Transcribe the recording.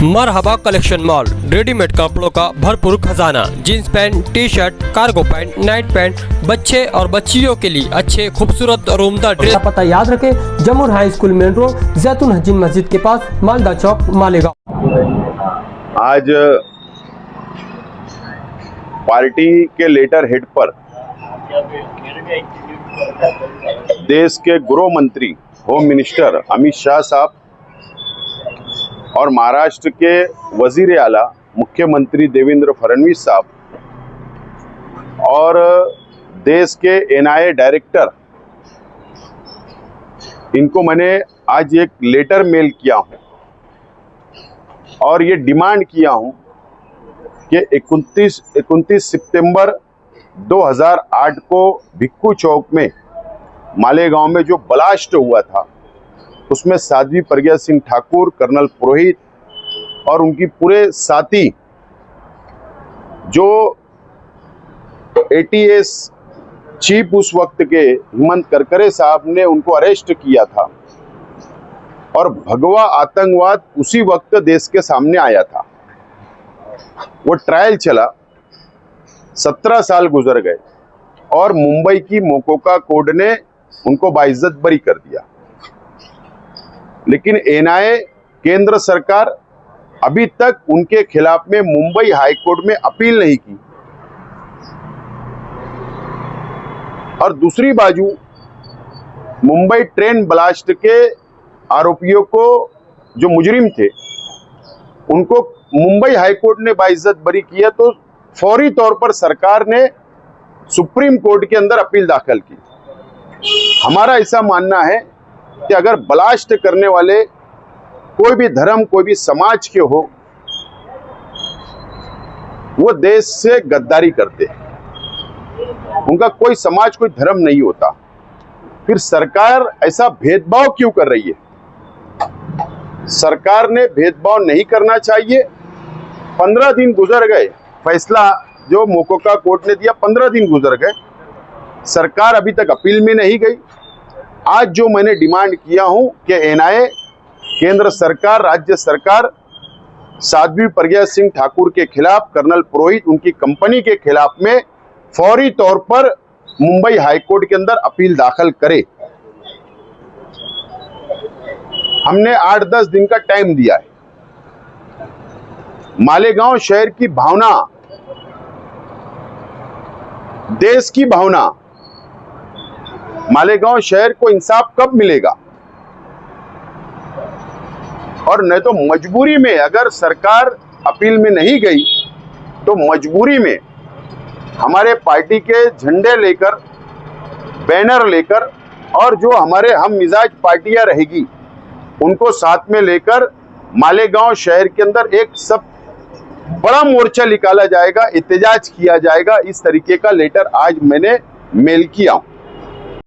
मरहबा collection mall, readymade कपड़ों का भरपूर खजाना, jeans pant, T shirt, cargo pant, night pant, बच्चे और बच्चियों के लिए अच्छे खूबसूरत और उम्दा ड्रेस। पता याद रखें, जमुर हाई स्कूल मेन रोड, जैतून हजीन मस्जिद के पास, मालदा चौक, मालेगांव। आज पार्टी के लेटर हेड पर देश के गृह मंत्री होम मिनिस्टर अमित शाह साहब और महाराष्ट्र के वजीर आला मुख्यमंत्री देवेंद्र फडणवीस साहब और देश के एनआईए डायरेक्टर, इनको मैंने आज एक लेटर मेल किया हूं और ये डिमांड किया हूं कि 29 सितंबर 2008 को भिक्खू चौक में मालेगांव में जो ब्लास्ट हुआ था, उसमें साध्वी प्रज्ञा सिंह ठाकुर, कर्नल पुरोहित और उनकी पूरे साथी जो एटीएस चीफ उस वक्त के हेमंत करकरे साहब ने उनको अरेस्ट किया था और भगवा आतंकवाद उसी वक्त देश के सामने आया था। वो ट्रायल चला, 17 साल गुजर गए और मुंबई की मोकोका कोर्ट ने उनको बाइज्जत बरी कर दिया। लेकिन एनआईए केंद्र सरकार अभी तक उनके खिलाफ में मुंबई हाई कोर्ट में अपील नहीं की। और दूसरी बाजू मुंबई ट्रेन ब्लास्ट के आरोपियों को, जो मुजरिम थे, उनको मुंबई हाई कोर्ट ने बाइज्जत बरी किया, तो फौरी तौर पर सरकार ने सुप्रीम कोर्ट के अंदर अपील दाखिल की। हमारा ऐसा मानना है कि अगर ब्लास्ट करने वाले कोई भी धर्म, कोई भी समाज के हो, वो देश से गद्दारी करते हैं। उनका कोई समाज, कोई धर्म नहीं होता। फिर सरकार ऐसा भेदभाव क्यों कर रही है? सरकार ने भेदभाव नहीं करना चाहिए। 15 दिन गुजर गए, फैसला जो मोकोका कोर्ट ने दिया 15 दिन गुजर गए, सरकार अभी तक अपील में नहीं गई। आज जो मैंने डिमांड किया हूं कि एनआईए, केंद्र सरकार, राज्य सरकार साध्वी प्रज्ञा सिंह ठाकुर के खिलाफ, कर्नल पुरोहित, उनकी कंपनी के खिलाफ में फौरी तौर पर मुंबई हाई कोर्ट के अंदर अपील दाखिल करे। हमने 8-10 दिन का टाइम दिया है। मालेगांव शहर की भावना, देश की भावना, मालेगांव शहर को इंसाफ कब मिलेगा? और नहीं तो मजबूरी में, अगर सरकार अपील में नहीं गई तो मजबूरी में हमारे पार्टी के झंडे लेकर, बैनर लेकर और जो हमारे हम मिजाज पार्टियां रहेगी उनको साथ में लेकर मालेगांव शहर के अंदर एक सब बड़ा मोर्चा निकाला जाएगा, एहतजाज किया जाएगा। इस तरीके का लेटर आज मैंने मेल किया हूं।